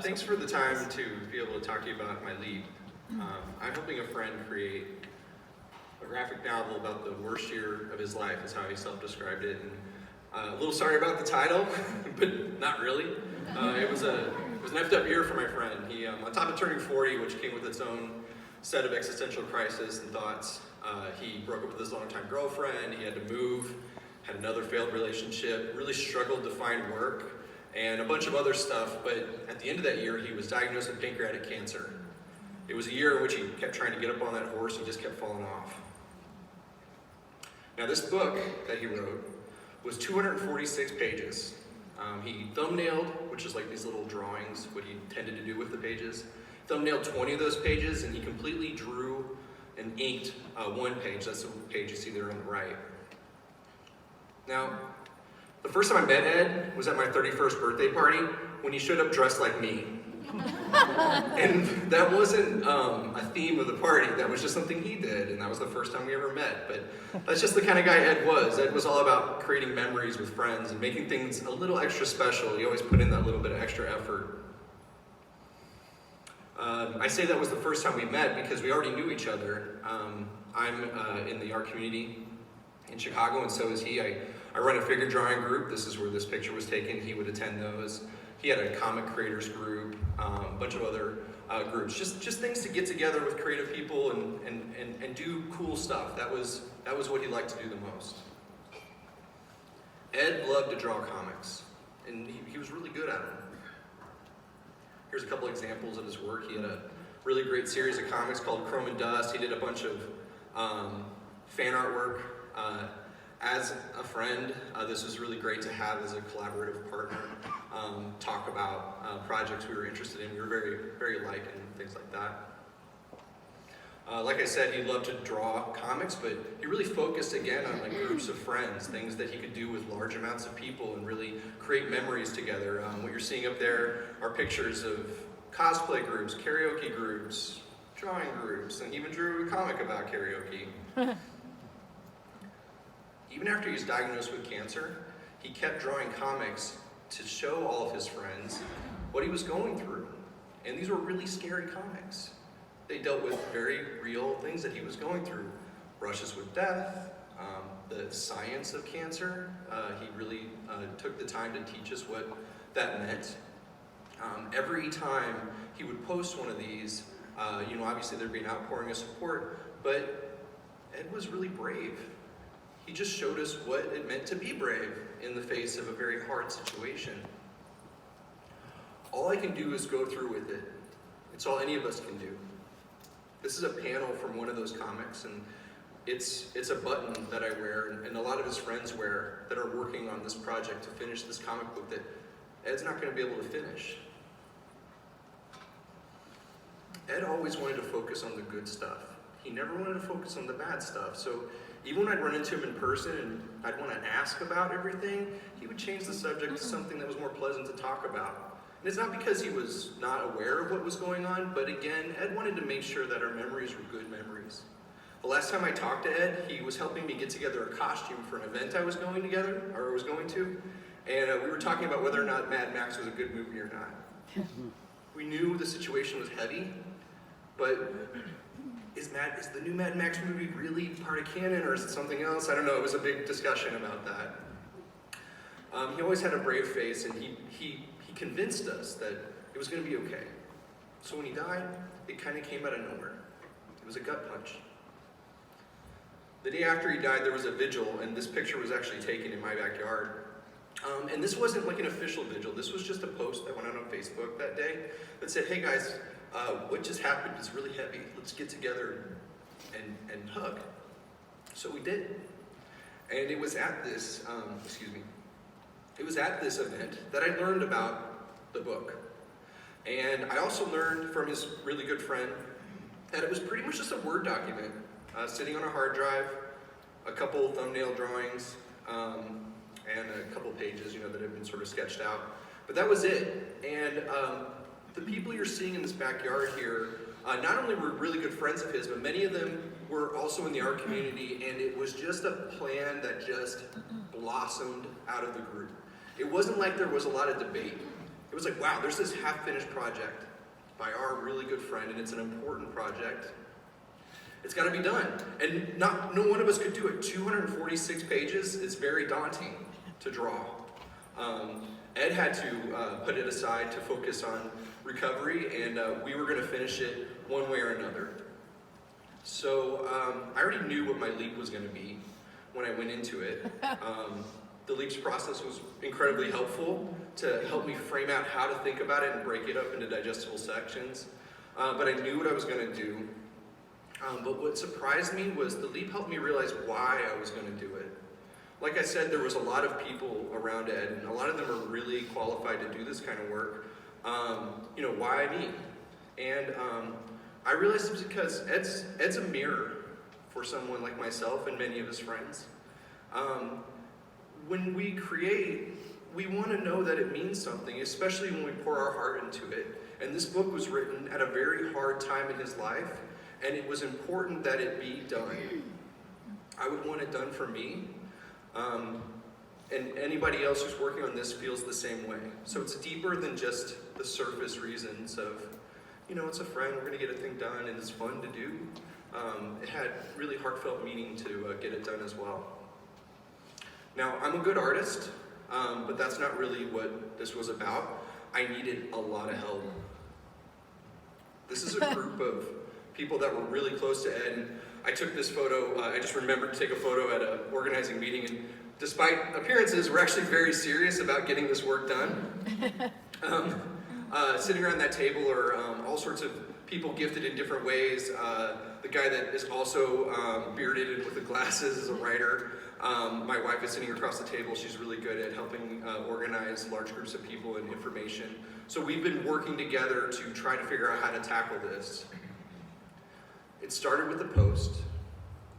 Thanks for the time to be able to talk to you about my lead. I'm helping a friend create a graphic novel about the worst year of his life, is how he self-described it. And a little sorry about the title, but not really. It was an effed up year for my friend. He, on top of turning 40, which came with its own set of existential crises and thoughts, he broke up with his longtime girlfriend. He had to move, had another failed relationship, really struggled to find work, and a bunch of other stuff. But at the end of that year, he was diagnosed with pancreatic cancer. It was a year in which he kept trying to get up on that horse and just kept falling off. Now, this book that he wrote was 246 pages. He thumbnailed, which is like these little drawings, what he tended to do with the pages. Thumbnailed 20 of those pages, and he completely drew and inked one page. That's the page you see there on the right. Now, the first time I met Ed was at my 31st birthday party when he showed up dressed like me. And that wasn't a theme of the party, that was just something he did, and that was the first time we ever met. But that's just the kind of guy Ed was. Ed was all about creating memories with friends and making things a little extra special. He always put in that little bit of extra effort. I say that was the first time we met because we already knew each other. I'm in the art community in Chicago, and so is he. I run a figure drawing group. This is where this picture was taken. He would attend those. He had a comic creators group, a bunch of other groups. Just things to get together with creative people and do cool stuff. That was what he liked to do the most. Ed loved to draw comics, and he was really good at them. Here's a couple examples of his work. He had a really great series of comics called Chrome and Dust. He did a bunch of fan artwork. As a friend, this was really great to have as a collaborative partner, talk about projects we were interested in. We were very, very alike and things like that. Like I said, he loved to draw comics, but he really focused again on like groups of friends, things that he could do with large amounts of people and really create memories together. What you're seeing up there are pictures of cosplay groups, karaoke groups, drawing groups, and he even drew a comic about karaoke. Even after he was diagnosed with cancer, he kept drawing comics to show all of his friends what he was going through. And these were really scary comics. They dealt with very real things that he was going through. Brushes with death, the science of cancer. He really took the time to teach us what that meant. Every time he would post one of these, obviously there'd be an outpouring of support, but Ed was really brave. He just showed us what it meant to be brave in the face of a very hard situation. All I can do is go through with it. It's all any of us can do. This is a panel from one of those comics, and it's a button that I wear, and a lot of his friends wear that are working on this project to finish this comic book that Ed's not going to be able to finish. Ed always wanted to focus on the good stuff. He never wanted to focus on the bad stuff. So even when I'd run into him in person and I'd want to ask about everything, he would change the subject to something that was more pleasant to talk about. And it's not because he was not aware of what was going on, but again, Ed wanted to make sure that our memories were good memories. The last time I talked to Ed, he was helping me get together a costume for an event I was going to, and we were talking about whether or not Mad Max was a good movie or not. We knew the situation was heavy, but is the new Mad Max movie really part of canon, or is it something else? I don't know. It was a big discussion about that. He always had a brave face, and he convinced us that it was going to be okay. So when he died, it kind of came out of nowhere. It was a gut punch. The day after he died, there was a vigil, and this picture was actually taken in my backyard. And this wasn't like an official vigil. This was just a post that went out on Facebook that day that said, "Hey guys, what just happened is really heavy. Let's get together and hug." So we did. And it was at this, it was at this event that I learned about the book. And I also learned from his really good friend that it was pretty much just a Word document, sitting on a hard drive, a couple thumbnail drawings, and a couple pages, that had been sort of sketched out. But that was it. And the people you're seeing in this backyard here, not only were really good friends of his, but many of them were also in the art community, and it was just a plan that just blossomed out of the group. It wasn't like there was a lot of debate. it was like, wow, there's this half-finished project by our really good friend, and it's an important project. It's got to be done. And no one of us could do it. 246 pages is very daunting to draw. Ed had to put it aside to focus on recovery, and we were going to finish it one way or another. So I already knew what my leap was going to be when I went into it. The leaps process was incredibly helpful to help me frame out how to think about it and break it up into digestible sections. But I knew what I was going to do. But what surprised me was the leap helped me realize why I was going to do it. Like I said, there was a lot of people around Ed, and a lot of them are really qualified to do this kind of work. Why me? And I realized it was because Ed's a mirror for someone like myself and many of his friends. When we create, we want to know that it means something, especially when we pour our heart into it. And this book was written at a very hard time in his life, and it was important that it be done. I would want it done for me, and anybody else who's working on this feels the same way. So it's deeper than just the surface reasons of, it's a friend, we're going to get a thing done, and it's fun to do. It had really heartfelt meaning to get it done as well. Now, I'm a good artist, but that's not really what this was about. I needed a lot of help. This is a group of people that were really close to Ed, and I took this photo. I just remembered to take a photo at an organizing meeting, and despite appearances, we're actually very serious about getting this work done. Sitting around that table are all sorts of people gifted in different ways. The guy that is also bearded and with the glasses is a writer. My wife is sitting across the table. She's really good at helping organize large groups of people and information. So we've been working together to try to figure out how to tackle this. It started with a post,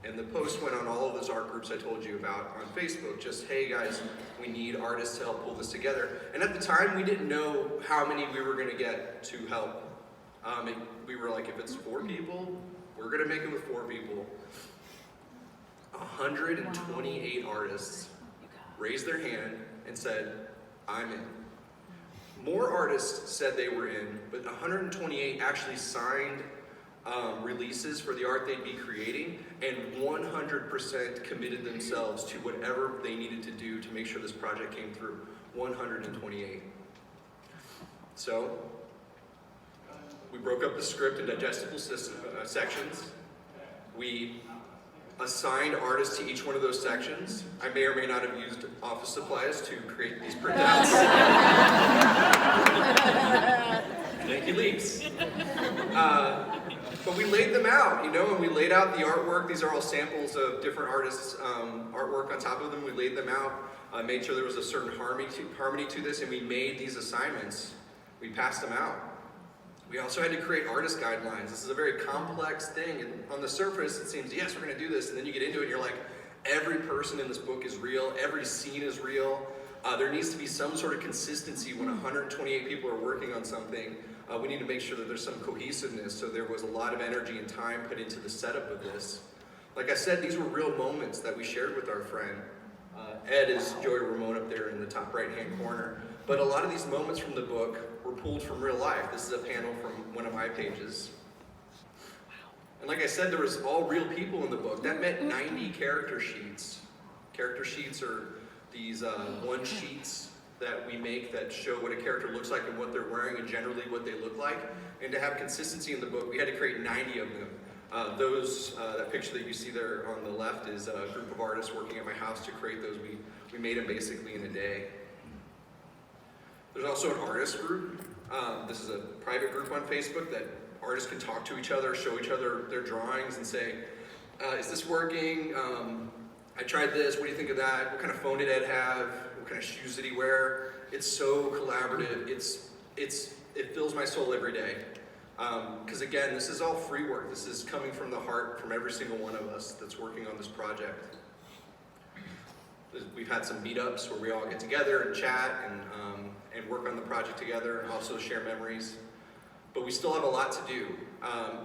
and the post went on all of those art groups I told you about on Facebook. Just, hey guys, we need artists to help pull this together. And at the time, we didn't know how many we were going to get to help. We were like, if it's 4 people, we're going to make it with 4 people. 128 artists raised their hand and said, I'm in. More artists said they were in, but 128 actually signed releases for the art they'd be creating, and 100% committed themselves to whatever they needed to do to make sure this project came through. 128. So, we broke up the script in digestible sections. We assigned artists to each one of those sections. I may or may not have used office supplies to create these printouts. Thank you, Leaps. But we laid them out, and we laid out the artwork. These are all samples of different artists' artwork on top of them. We laid them out, made sure there was a certain harmony to this, and we made these assignments. We passed them out. We also had to create artist guidelines. This is a very complex thing, and on the surface it seems, yes, we're going to do this, and then you get into it and you're like, every person in this book is real, every scene is real. There needs to be some sort of consistency when 128 people are working on something. We need to make sure that there's some cohesiveness, so there was a lot of energy and time put into the setup of this. Like I said, these were real moments that we shared with our friend. Ed is Joey Ramone up there in the top right-hand corner. But a lot of these moments from the book were pulled from real life. This is a panel from one of my pages. And like I said, there was all real people in the book. That meant 90 character sheets. Character sheets are these one sheets that we make that show what a character looks like and what they're wearing and generally what they look like. And to have consistency in the book, we had to create 90 of them. That picture that you see there on the left is a group of artists working at my house to create those. We made them basically in a day. There's also an artist group. This is a private group on Facebook that artists can talk to each other, show each other their drawings and say, is this working? I tried this, what do you think of that? What kind of phone did Ed have? What kind of shoes did he wear? It's so collaborative. It fills my soul every day. Because again, this is all free work. This is coming from the heart from every single one of us that's working on this project. We've had some meetups where we all get together and chat and work on the project together and also share memories. But we still have a lot to do.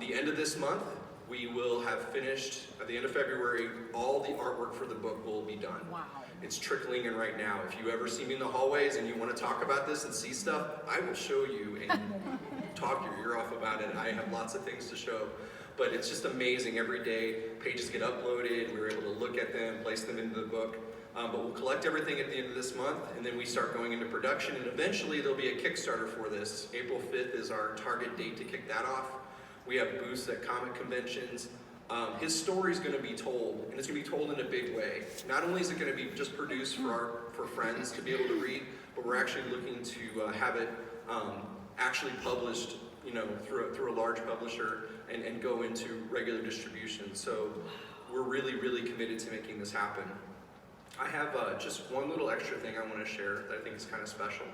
The end of this month, we will have finished, at the end of February, all the artwork for the book will be done. Wow. It's trickling in right now. If you ever see me in the hallways and you want to talk about this and see stuff, I will show you and talk your ear off about it. I have lots of things to show. But it's just amazing. Every day, pages get uploaded. We're able to look at them, place them into the book. But we'll collect everything at the end of this month, and then we start going into production, and eventually there'll be a Kickstarter for this. April 5th is our target date to kick that off. We have booths at comic conventions. His story is going to be told, and it's going to be told in a big way. Not only is it going to be just produced for friends to be able to read, but we're actually looking to have it actually published, through a large publisher and go into regular distribution. So we're really, really committed to making this happen. I have just one little extra thing I want to share that I think is kind of special.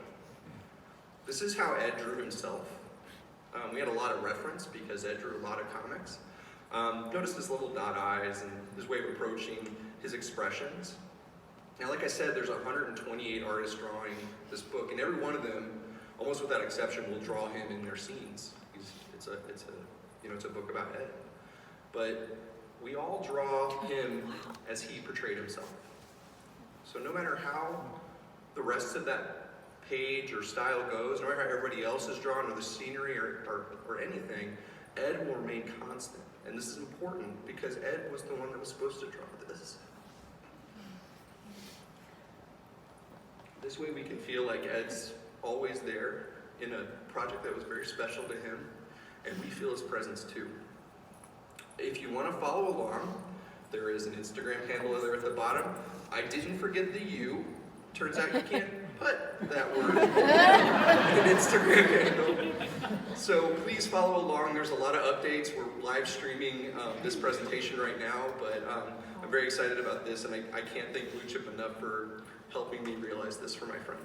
This is how Ed drew himself. We had a lot of reference because Ed drew a lot of comics. Notice his little dot eyes and his way of approaching his expressions. Now, like I said, there's 128 artists drawing this book, and every one of them, almost without exception, will draw him in their scenes. It's a book about Ed. But we all draw him as he portrayed himself. So no matter how the rest of that page or style goes, no matter how everybody else is drawn, or the scenery or anything, Ed will remain constant. And this is important because Ed was the one that was supposed to draw this. This way we can feel like Ed's always there in a project that was very special to him, and we feel his presence too. If you want to follow along, there is an Instagram handle there at the bottom. I didn't forget the U. Turns out you can't put that word in an Instagram handle. So please follow along. There's a lot of updates. We're live streaming this presentation right now, but I'm very excited about this, and I can't thank Blue Chip enough for helping me realize this for my friend.